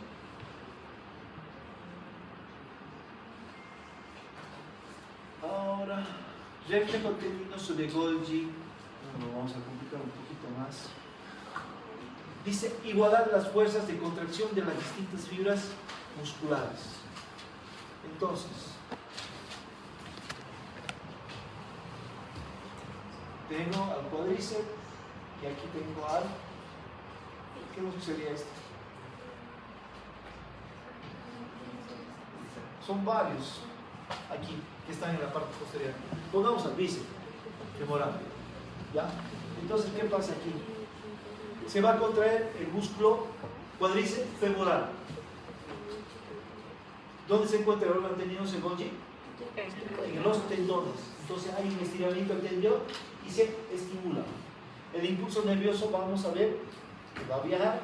Ahora, reflejo tendinoso de Golgi, lo vamos a complicar un poquito más. Dice, igualar las fuerzas de contracción de las distintas fibras musculares. Entonces, tengo al cuádriceps y aquí tengo al... ¿Qué nos sería esto? Son varios aquí que están en la parte posterior. Pongamos al bíceps femoral. ¿Ya? Entonces, ¿qué pasa aquí? Se va a contraer el músculo cuádriceps femoral. ¿Dónde se encuentra el órgano tendinoso de Golgi? En los tendones. Entonces hay un estiramiento del tendón y se estimula. El impulso nervioso, vamos a ver, que va a viajar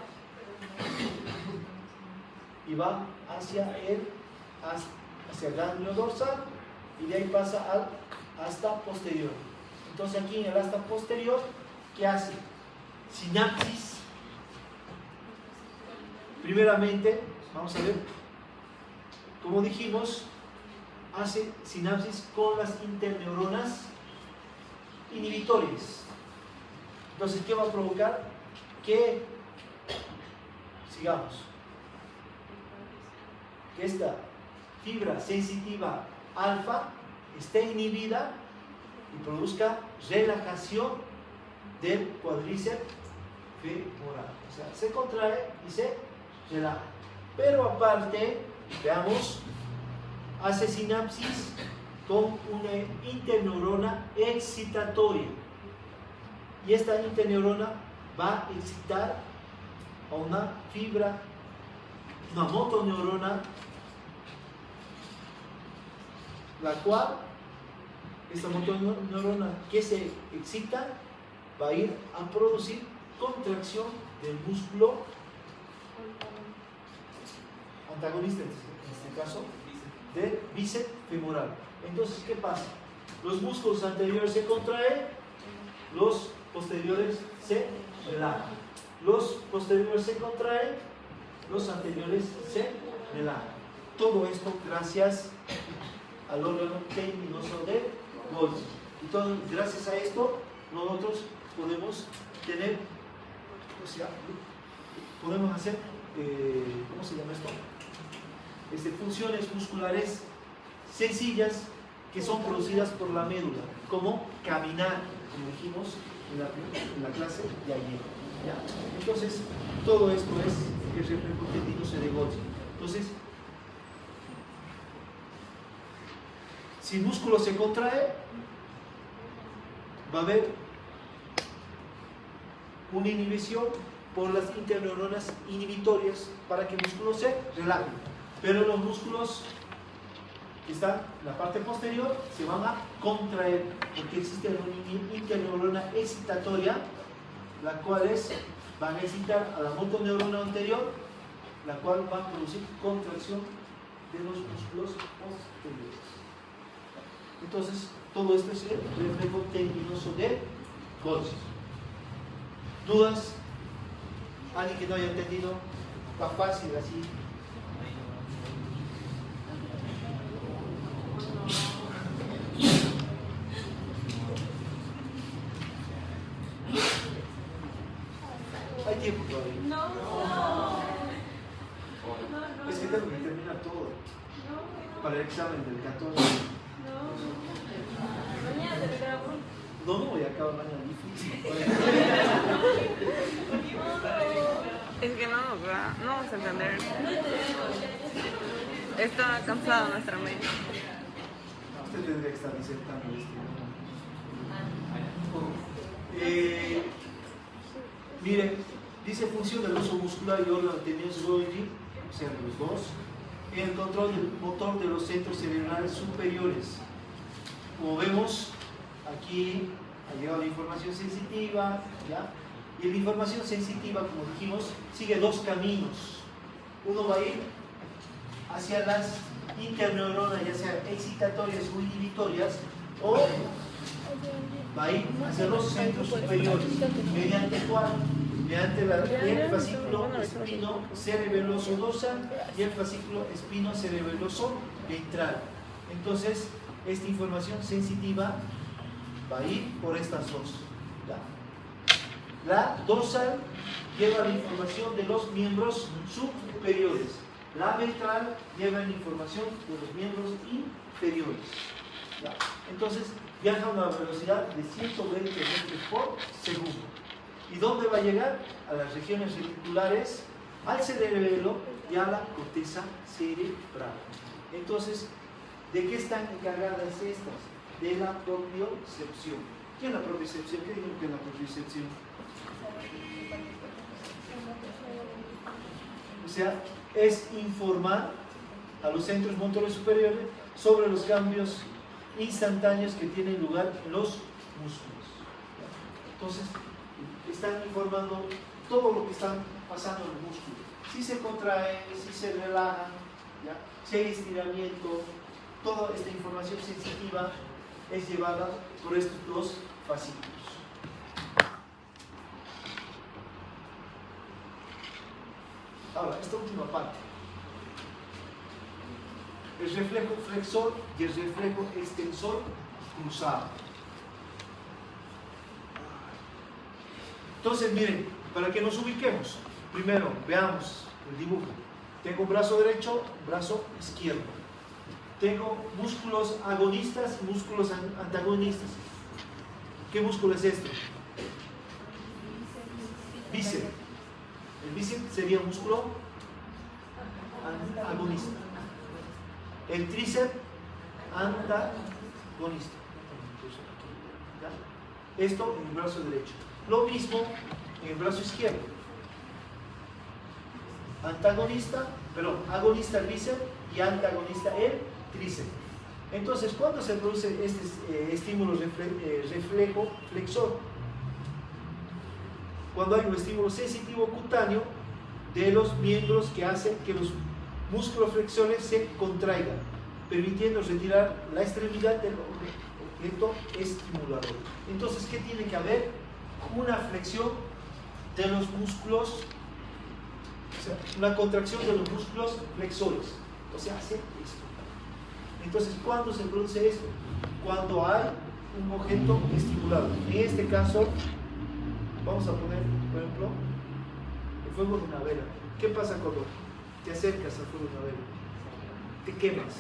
y va hacia el ganglio dorsal y de ahí pasa al asta posterior. Entonces aquí en el asta posterior, ¿qué hace? Sinapsis. Primeramente, vamos a ver, como dijimos, hace sinapsis con las interneuronas inhibitorias. Entonces, ¿qué va a provocar? Que, sigamos, que esta fibra sensitiva alfa esté inhibida y produzca relajación del cuádriceps femoral. O sea, se contrae y se relaja. Pero aparte, veamos, hace sinapsis con una interneurona excitatoria. Y esta interneurona va a excitar a una fibra, una motoneurona, la cual, esta motoneurona que se excita, va a ir a producir contracción del músculo antagonista, en este caso, del bíceps femoral. Entonces, ¿qué pasa? Los músculos anteriores se contraen, los posteriores se relajan. Los posteriores se contraen, los anteriores se relajan. Todo esto gracias al órgano tendinoso de Golgi. Y todo, gracias a esto, nosotros podemos tener, o sea, podemos hacer, ¿cómo se llama esto? Funciones musculares sencillas que son producidas por la médula, como caminar, como dijimos en la clase de ayer. ¿Ya? Entonces, todo esto es el reflejo tendinoso de Golgi. Entonces, si el músculo se contrae, va a haber una inhibición por las interneuronas inhibitorias para que el músculo se relaje. Pero los músculos que están en la parte posterior se van a contraer porque existe una interneurona excitatoria, la cual van a excitar a la motoneurona anterior, la cual va a producir contracción de los músculos posteriores. Entonces, todo esto es el reflejo tendinoso de Golgi. ¿Dudas? ¿Alguien que no haya entendido? Está fácil así. Hay tiempo todavía. No. Es que tengo que terminar todo para el examen del 14. Mañana te grabo. No voy a acabar mañana difícil. Es que no vamos a entender. Está cansada nuestra mente. Usted tendría que estar disertando esto. Mire, dice función del uso muscular y órgano tendinoso de Golgi, o sea, los dos, en el control del motor de los centros cerebrales superiores. Como vemos, aquí ha llegado la información sensitiva, ¿ya? Y la información sensitiva, como dijimos, sigue dos caminos. Uno va a ir hacia las interneuronas, ya sea excitatorias o inhibitorias, o va a ir hacia los centros superiores. ¿Mediante cuál? Mediante el fascículo espino cerebeloso dorsal y el fascículo espino cerebeloso ventral. Entonces, esta información sensitiva va a ir por estas dos. La dorsal lleva la información de los miembros superiores. La ventral lleva la información de los miembros inferiores. Entonces, viaja a una velocidad de 120 metros por segundo. ¿Y dónde va a llegar? A las regiones reticulares, al cerebelo y a la corteza cerebral. Entonces, ¿de qué están encargadas estas? De la propiocepción. ¿Qué es la propiocepción? ¿Qué digo que es la propiocepción? O sea, es informar a los centros motores superiores sobre los cambios instantáneos que tienen lugar en los músculos. Entonces, están informando todo lo que está pasando en el músculo. Si se contrae, si se relaja, ¿ya? Si hay estiramiento, toda esta información sensitiva es llevada por estos dos fascículos. Ahora, esta última parte. El reflejo flexor y el reflejo extensor cruzado. Entonces, miren, para que nos ubiquemos, primero veamos el dibujo. Tengo brazo derecho, brazo izquierdo. Tengo músculos agonistas y músculos antagonistas. ¿Qué músculo es este? Bíceps. El bíceps sería un músculo agonista. El tríceps antagonista. ¿Ya? Esto en el brazo derecho. Lo mismo en el brazo izquierdo. Agonista el bíceps y antagonista el tríceps. Entonces, ¿cuándo se produce este estímulo reflejo flexor? Cuando hay un estímulo sensitivo cutáneo de los miembros que hacen que los músculos flexores se contraigan, permitiendo retirar la extremidad del objeto estimulador. Entonces, ¿qué tiene que haber? Una flexión de los músculos, o sea, una contracción de los músculos flexores. O sea, hace esto. Entonces, ¿cuándo se produce esto? Cuando hay un objeto estimulado. En este caso, vamos a poner, por ejemplo, el fuego de una vela. ¿Qué pasa cuando te acercas al fuego de una vela? Te quemas.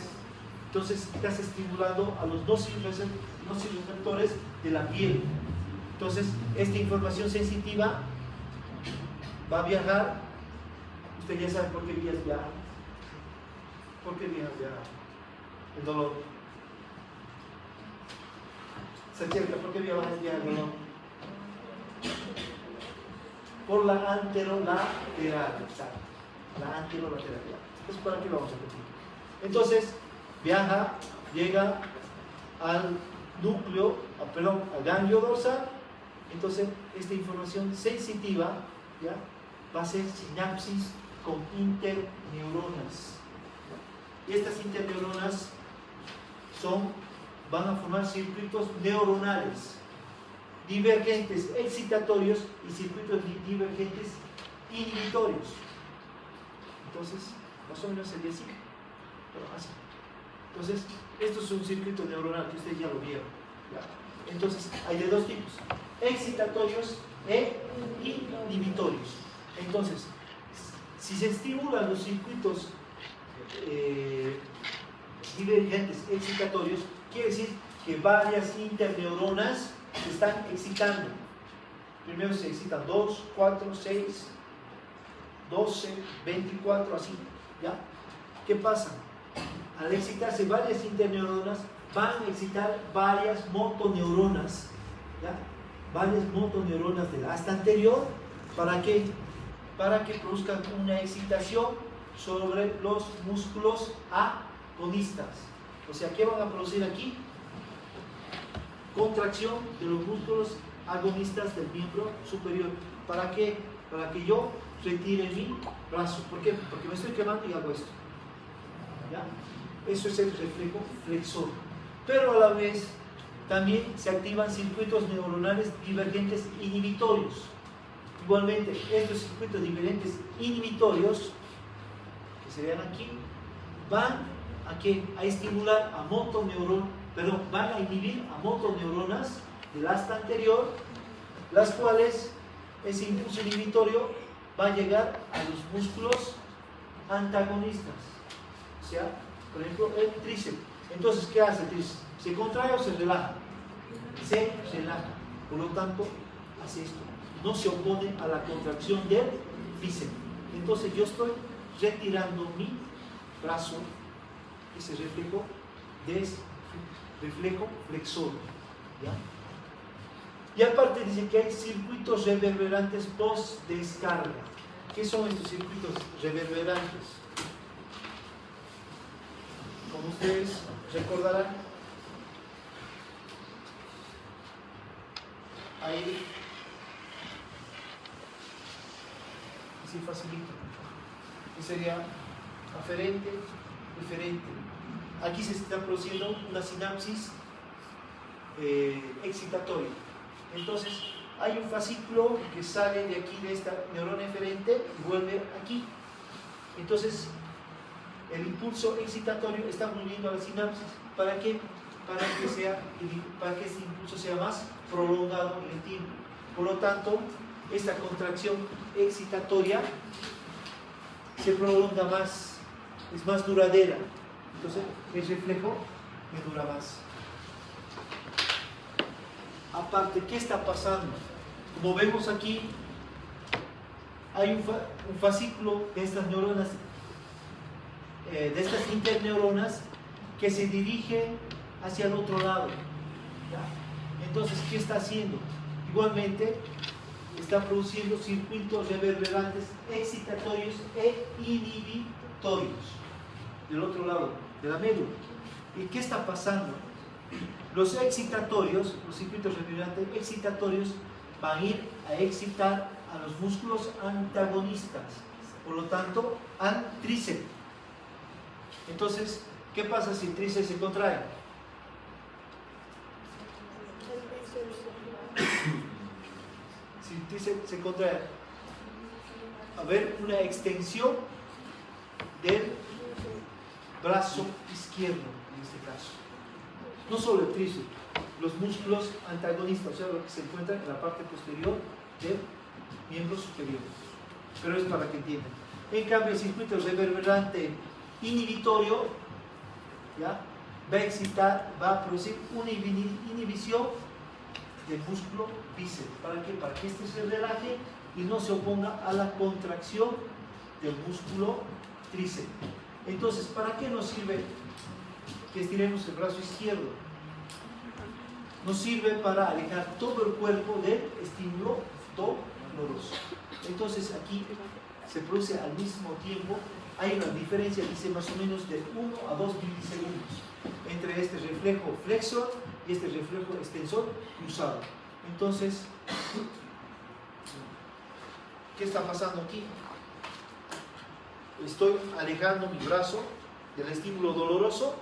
Entonces, estás estimulando a los nociceptores de la piel. Entonces, esta información sensitiva va a viajar. Usted ya sabe por qué vías viajan. ¿Por qué vías viajan? El dolor. Se acerca, ¿por qué viaja el dolor? Por la anterolateral. Exacto. La anterolateral. Entonces, ¿para qué lo vamos a repetir? Entonces, viaja, llega al núcleo, al ganglio dorsal. Entonces, esta información sensitiva, ¿ya?, va a ser sinapsis con interneuronas. Y estas interneuronas van a formar circuitos neuronales divergentes excitatorios y circuitos divergentes inhibitorios. Entonces, más o menos sería así, pero así. Entonces, esto es un circuito neuronal que ustedes ya lo vieron, ¿ya? Entonces, hay de dos tipos: excitatorios e inhibitorios. Entonces, si se estimulan los circuitos divergentes excitatorios, quiere decir que varias interneuronas se están excitando. Primero se excitan 2, 4, 6, 12, 24, así, ¿ya? ¿Qué pasa? Al excitarse varias interneuronas, van a excitar varias motoneuronas, ¿ya? Varias motoneuronas del asta anterior. ¿Para qué? Para que produzcan una excitación sobre los músculos agonistas. O sea, ¿qué van a producir aquí? Contracción de los músculos agonistas del miembro superior. ¿Para qué? Para que yo retire mi brazo. ¿Por qué? Porque me estoy quemando y hago esto, ¿ya? Eso es el reflejo flexor. Pero a la vez también se activan circuitos neuronales divergentes inhibitorios. Igualmente, estos circuitos divergentes inhibitorios, que se vean aquí, van a estimular a van a inhibir a motoneuronas del asta anterior, las cuales ese impulso inhibitorio va a llegar a los músculos antagonistas. O sea, por ejemplo, el tríceps. Entonces, ¿qué hace el tríceps? ¿Se contrae o se relaja? Se relaja. Por lo tanto, hace esto. No se opone a la contracción del bíceps. Entonces, yo estoy retirando mi brazo, ese reflejo flexor, ¿ya? Y aparte dice que hay circuitos reverberantes post descarga. ¿Qué son estos circuitos reverberantes? como ustedes recordarán, ahí, así facilito, que sería aferente, eferente. Aquí se está produciendo una sinapsis excitatoria. Entonces, hay un fascículo que sale de aquí, de esta neurona eferente, y vuelve aquí. Entonces, el impulso excitatorio está volviendo a la sinapsis. ¿Para qué? Para que este impulso sea más prolongado en el tiempo. Por lo tanto, esta contracción excitatoria se prolonga más, es más duradera. Entonces, el reflejo me dura más. Aparte, ¿qué está pasando? Como vemos aquí, hay un fascículo de estas neuronas, de estas interneuronas, que se dirige hacia el otro lado. ¿Ya? Entonces, ¿qué está haciendo? Igualmente, está produciendo circuitos reverberantes excitatorios e inhibitorios del otro lado de la médula. ¿Y qué está pasando? Los excitatorios, los circuitos reverberantes excitatorios, van a ir a excitar a los músculos antagonistas, por lo tanto, al tríceps. Entonces, ¿qué pasa si el tríceps se contrae? Si el tríceps se contrae, va a haber una extensión del brazo izquierdo, en este caso. No solo el tríceps, los músculos antagonistas, o sea, lo que se encuentra en la parte posterior del miembro superior. Pero es para que entiendan. En cambio, el circuito reverberante inhibitorio, ¿ya?, va a excitar, va a producir una inhibición del músculo bíceps. ¿Para qué? Para que este se relaje y no se oponga a la contracción del músculo tríceps. Entonces, ¿para qué nos sirve que estiremos el brazo izquierdo? Nos sirve para alejar todo el cuerpo del estímulo doloroso. Entonces, aquí se produce al mismo tiempo, hay una diferencia, dice más o menos de 1 a 2 milisegundos entre este reflejo flexor y este reflejo extensor cruzado. Entonces, ¿qué está pasando aquí? Estoy alejando mi brazo del estímulo doloroso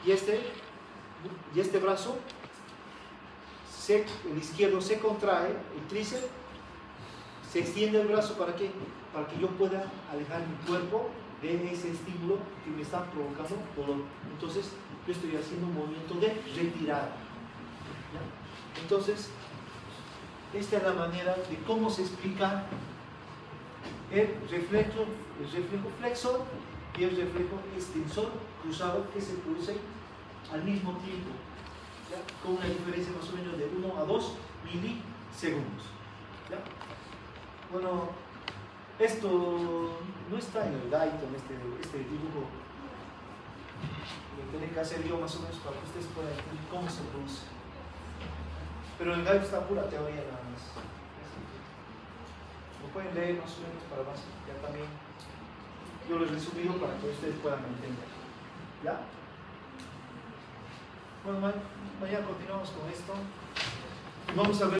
y este brazo, el izquierdo se contrae, el tríceps, se extiende el brazo. ¿Para qué? Para que yo pueda alejar mi cuerpo de ese estímulo que me está provocando dolor. Entonces, yo estoy haciendo un movimiento de retirada. ¿Ya? Entonces, esta es la manera de cómo se explica el reflejo flexor y el reflejo extensor cruzado, que se produce al mismo tiempo, ¿ya?, con una diferencia más o menos de 1 a 2 milisegundos. ¿Ya? Bueno, esto no está en el guide, en este dibujo. Lo tengo que hacer yo más o menos para que ustedes puedan entender cómo se produce. Pero el guide está pura teoría nada más. Lo pueden leer más o menos para más. Ya también yo lo he resumido para que ustedes puedan entender. ¿Ya? Bueno, mañana continuamos con esto. Vamos a ver.